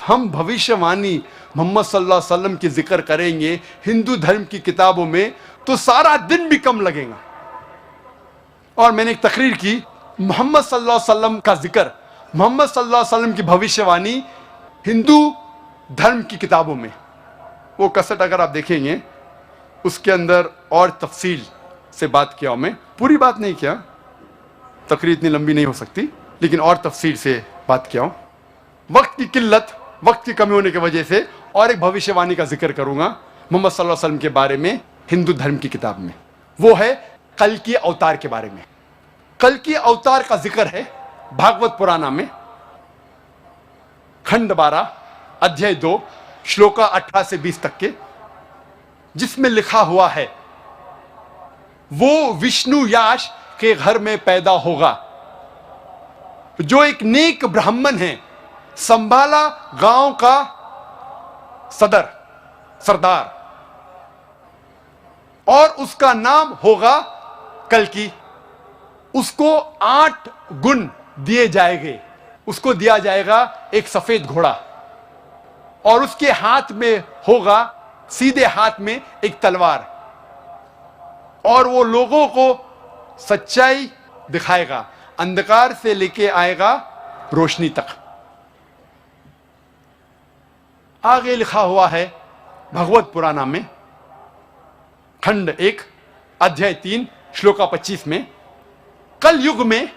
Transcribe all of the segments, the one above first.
हम भविष्यवाणी मोहम्मद सल्लल्लाहु अलैहि वसल्लम की जिक्र करेंगे हिंदू धर्म की किताबों में तो सारा दिन भी कम लगेगा। और मैंने एक तकरीर की, मोहम्मद सल्लल्लाहु अलैहि वसल्लम का जिक्र, मोहम्मद सल्लल्लाहु अलैहि वसल्लम की भविष्यवाणी हिंदू धर्म की किताबों में, वो कसट अगर आप देखेंगे उसके अंदर और तफसील से बात किया। मैं पूरी बात नहीं किया, तकरीर इतनी लंबी नहीं हो सकती, लेकिन और तफसील से बात किया हूँ। वक्त की किल्लत, वक्त की कमी होने की वजह से और एक भविष्यवाणी का जिक्र करूंगा मोहम्मद सल्लल्लाहु अलैहि वसल्लम के बारे में हिंदू धर्म की किताब में। वो है कल की अवतार के बारे में। कल की अवतार का जिक्र है भागवत पुराना में, खंड 12 अध्याय 2 श्लोका 18 से 20 तक के, जिसमें लिखा हुआ है वो विष्णु याश के घर में पैदा होगा, जो एक नेक ब्राह्मण है, संभाला गांव का सरदार, और उसका नाम होगा कल्कि। उसको 8 गुण दिए जाएंगे। उसको दिया जाएगा एक सफेद घोड़ा, और उसके हाथ में होगा, सीधे हाथ में एक तलवार, और वो लोगों को सच्चाई दिखाएगा, अंधकार से लेके आएगा रोशनी तक। आगे लिखा हुआ है भगवत पुराना में खंड 1 अध्याय 3 श्लोका 25 में, कल युग में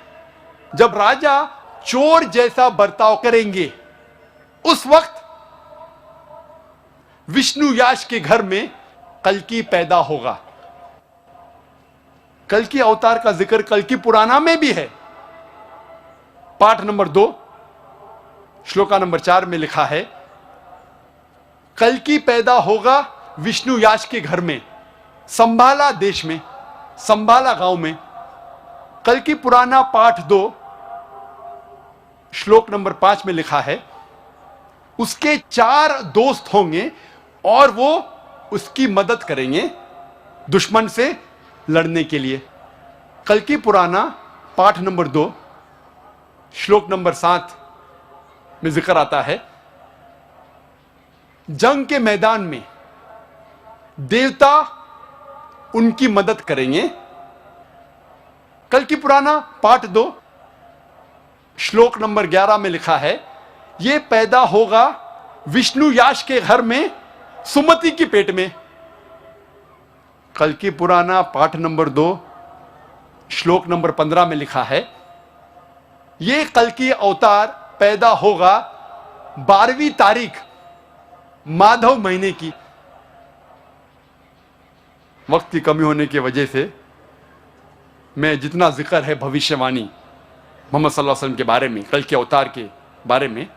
जब राजा चोर जैसा बर्ताव करेंगे, उस वक्त विष्णु याश के घर में कल्कि पैदा होगा। कल्कि अवतार का जिक्र कल्कि पुराना में भी है। पाठ नंबर 2 श्लोका नंबर 4 में लिखा है, कल्कि पैदा होगा विष्णु याश के घर में, संभाला देश में, संभाला गांव में। कल्कि पुराना पाठ 2 श्लोक नंबर 5 में लिखा है, उसके 4 दोस्त होंगे और वो उसकी मदद करेंगे दुश्मन से लड़ने के लिए। कल्कि पुराना पाठ नंबर 2 श्लोक नंबर 7 में जिक्र आता है, जंग के मैदान में देवता उनकी मदद करेंगे। कल्कि पुराना पाठ 2 श्लोक नंबर 11 में लिखा है, यह पैदा होगा विष्णु याश के घर में, सुमति की पेट में। कल्कि पुराना पाठ नंबर 2 श्लोक नंबर 15 में लिखा है, यह कल्कि अवतार पैदा होगा 12वीं तारीख माधव महीने की। वक्त की कमी होने की वजह से मैं जितना जिक्र है भविष्यवाणी मोहम्मद सल्लल्लाहु अलैहि वसल्लम के बारे में, कल के अवतार के बारे में,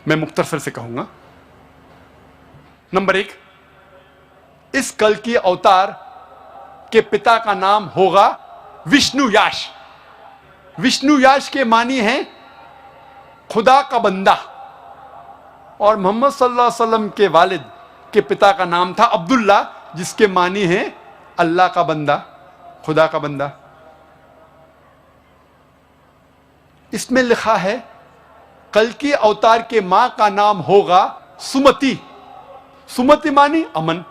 मैं मुख्तसर से कहूंगा। नंबर 1, इस कल के अवतार के पिता का नाम होगा विष्णु याश। विष्णु याश के मानी है खुदा का बंदा, और मोहम्मद सल्लल्लाहु अलैहि वसल्लम के वालिद के पिता का नाम था अब्दुल्ला, जिसके मानी है अल्लाह का बंदा, खुदा का बंदा। इसमें लिखा है कल्कि अवतार के मां का नाम होगा सुमति। सुमति मानी अमन।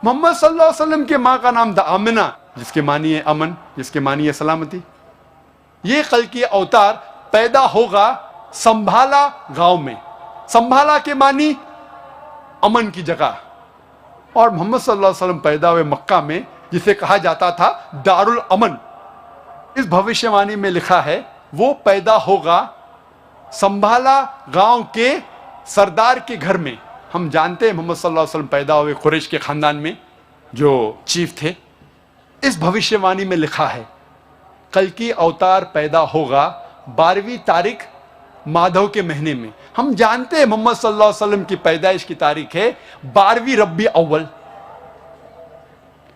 मोहम्मद सल्लल्लाहु अलैहि वसल्लम के मां का नाम था आमिना, जिसके मानी है अमन, जिसके मानी है सलामती। यह कल्कि अवतार पैदा होगा संभाला गांव में। संभाला के मानी अमन की जगह, और मोहम्मद सल्लल्लाहु अलैहि वसल्लम पैदा हुए मक्का में, जिसे कहा जाता था दारुल अमन। इस भविष्यवाणी में लिखा है वो पैदा होगा संभाला गांव के सरदार के घर में। हम जानते हैं मोहम्मद सल्लल्लाहु अलैहि वसल्लम पैदा हुए कुरैश के खानदान में, जो चीफ थे। इस भविष्यवाणी में लिखा है कल्कि अवतार पैदा होगा 12वीं तारीख माधव के महीने में। हम जानते हैं मोहम्मद सल्लल्लाहु अलैहि वसल्लम की पैदाइश की तारीख है 12वीं रबी अव्वल।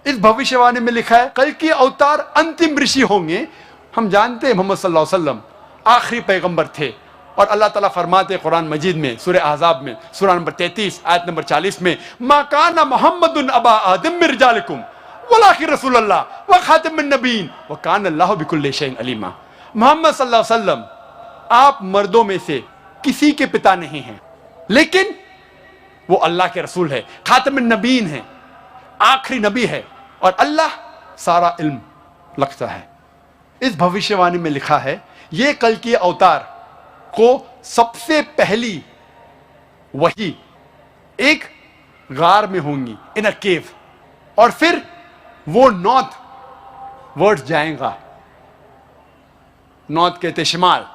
इस भविष्यवाणी में लिखा है कल्कि अवतार अंतिम ऋषि होंगे। हम जानते हैं मोहम्मद सल्लल्लाहु अलैहि वसल्लम आखिरी पैगंबर थे, और अल्लाह ताला फरमाते हैं कुरान मजीद में सूरह अहज़ाब में सूरह नंबर 33 आयत नंबर 40 में, मा काना मुहम्मदुन अबा आदम मिन रिजालिकुम वलाकिन रसूलुल्लाह व खातिमुन नबीन व काना अल्लाहु बिकुल्लि शैइन अलीमा। मोहम्मद सल्लल्लाहु अलैहि वसल्लम आप मर्दों में से किसी के पिता नहीं हैं, लेकिन वो अल्लाह के रसूल है, खातमुन नबीन है, आखिरी नबी है, और अल्लाह सारा इल्म रखता है। इस भविष्यवाणी में लिखा है ये कल के अवतार को सबसे पहली वही एक गार में होंगी, इन अ केव, और फिर वो नॉर्थ वर्ड जाएगा। नॉर्थ कहते शिमाल,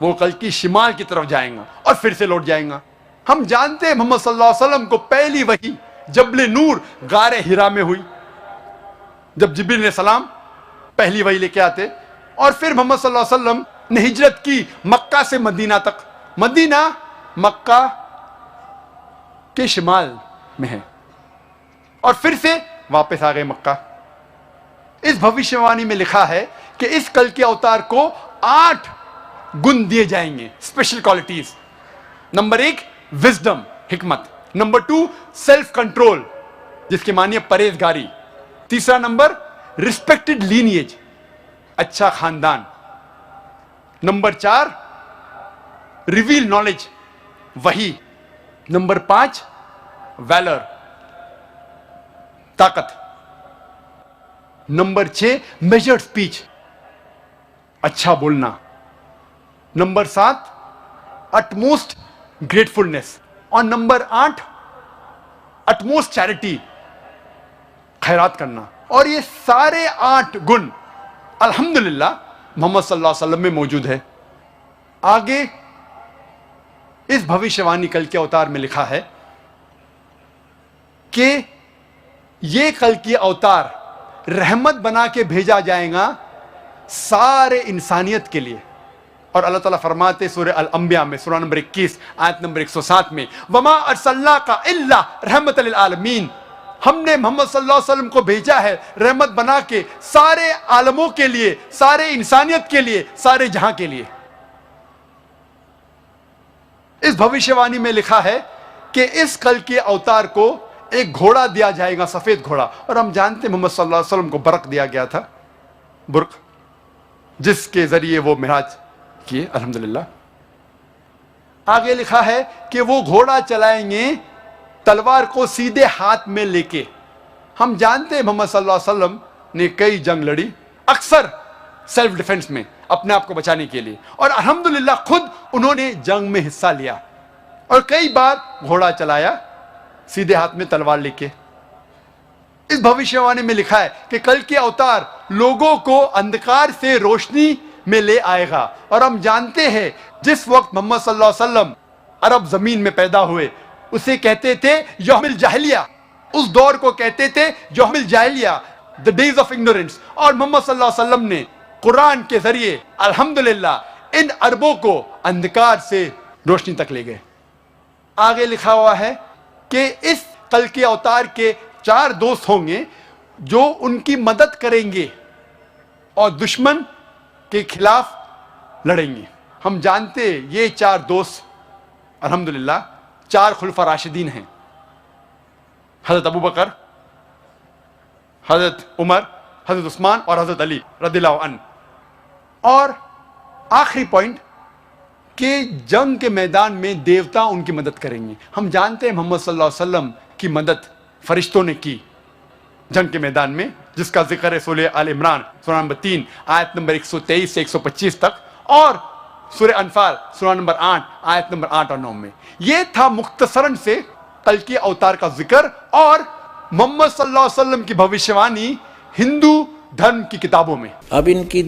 वो कल की शिमाल की तरफ जाएगा और फिर से लौट जाएगा। हम जानते हैं मोहम्मद सल्लल्लाहु अलैहि वसल्लम को पहली वही जबले नूर गारे हिरा में हुई, जब जिब्रील अलैहिस्सलाम पहली वही लेके आते, और फिर मोहम्मद सल्लल्लाहु अलैहि वसल्लम ने हिजरत की मक्का से मदीना तक। मदीना मक्का के शिमाल में है, और फिर से वापस आ गए मक्का। इस भविष्यवाणी में लिखा है कि इस कल के अवतार को 8 गुण दिए जाएंगे, स्पेशल क्वालिटीज। नंबर 1 विजडम, हिकमत। नंबर 2 सेल्फ कंट्रोल, जिसके मानिए परहेजगारी। तीसरा नंबर रिस्पेक्टेड लीनिएज, अच्छा खानदान। नंबर 4 रिवील नॉलेज, वही। नंबर 5 वैलर, ताकत। नंबर 6 मेजर्ड स्पीच, अच्छा बोलना। नंबर 7 अटमोस्ट ग्रेटफुलनेस, और नंबर 8 अटमोस्ट चैरिटी, खैरात करना। और ये सारे 8 गुण अल्हम्दुलिल्लाह मोहम्मद सल्लल्लाहु अलैहि वसल्लम में मौजूद है। आगे इस भविष्यवाणी कल के अवतार में लिखा है कि ये कल की अवतार रहमत बना के भेजा जाएगा सारे इंसानियत के लिए। और अल्लाह ताला फरमाते सूरह अल अंबिया में, सूरह नंबर 21 आयत नंबर 107 में, वमा अरसलनाका इल्ला रहमतल लिल आलमीन, हमने मोहम्मद सल्लल्लाहु अलैहि वसल्लम को भेजा है रहमत बना के सारे आलमों के लिए, सारे इंसानियत के लिए, सारे जहां के लिए। इस भविष्यवाणी में लिखा है कि इस कल के अवतार को एक घोड़ा दिया जाएगा, सफेद घोड़ा। और हम जानते हैं मोहम्मद सल्लल्लाहु अलैहि वसल्लम को बरक दिया गया था, बुर्क, जिसके जरिए वो मिराज किए, अल्हम्दुलिल्लाह। आगे लिखा है कि वो घोड़ा चलाएंगे तलवार को सीधे हाथ में लेके। हम जानते हैं मोहम्मद सल्लल्लाहु अलैहि वसल्लम ने कई जंग लड़ी, अक्सर सेल्फ डिफेंस में, अपने आप को बचाने के लिए, और अल्हम्दुलिल्लाह खुद उन्होंने जंग में हिस्सा लिया और कई बार घोड़ा चलाया सीधे हाथ में तलवार लेके। इस भविष्यवाणी में लिखा है कि कल के अवतार लोगों को अंधकार से रोशनी में ले आएगा। और हम जानते हैं जिस वक्त मोहम्मद सल्लल्लाहु अलैहि वसल्लम अरब जमीन में पैदा हुए उसे कहते थे यौमिल जाहिलिया, उस दौर को कहते थे यौमिल जाहिलिया, द डेज ऑफ इग्नोरेंस। और मोहम्मद सल्लल्लाहु अलैहि वसल्लम ने कुरान के जरिए अल्हम्दुलिल्लाह इन अरबों को अंधकार से रोशनी तक ले गए। आगे लिखा हुआ है कि इस कल के अवतार के 4 दोस्त होंगे जो उनकी मदद करेंगे और दुश्मन के खिलाफ लड़ेंगे। हम जानते ये 4 दोस्त अल्हम्दुलिल्लाह 4 खुलफा राशिदीन हैं, हजरत अबू बकर, हजरत उमर, हजरत उस्मान और हजरत अली रदियल्लाहु अन्हु। और आखिरी पॉइंट कि जंग के मैदान में देवता उनकी मदद करेंगे। हम जानते हैं मोहम्मद सल्लल्लाहु अलैहि वसल्लम की मदद फरिश्तों ने की जंग के मैदान में, जिसका जिक्र है सूरह आल इमरान सूरह नंबर 3 आयत नंबर 123 से 125 तक, और सूरह अनफाल सूरह नंबर 8 आयत नंबर 8 और 9 में। यह था मुख्तसरन से कल के अवतार का जिक्र और मोहम्मद सल्लल्लाहु अलैहि वसल्लम की भविष्यवाणी हिंदू धर्म की किताबों में। अब इनकी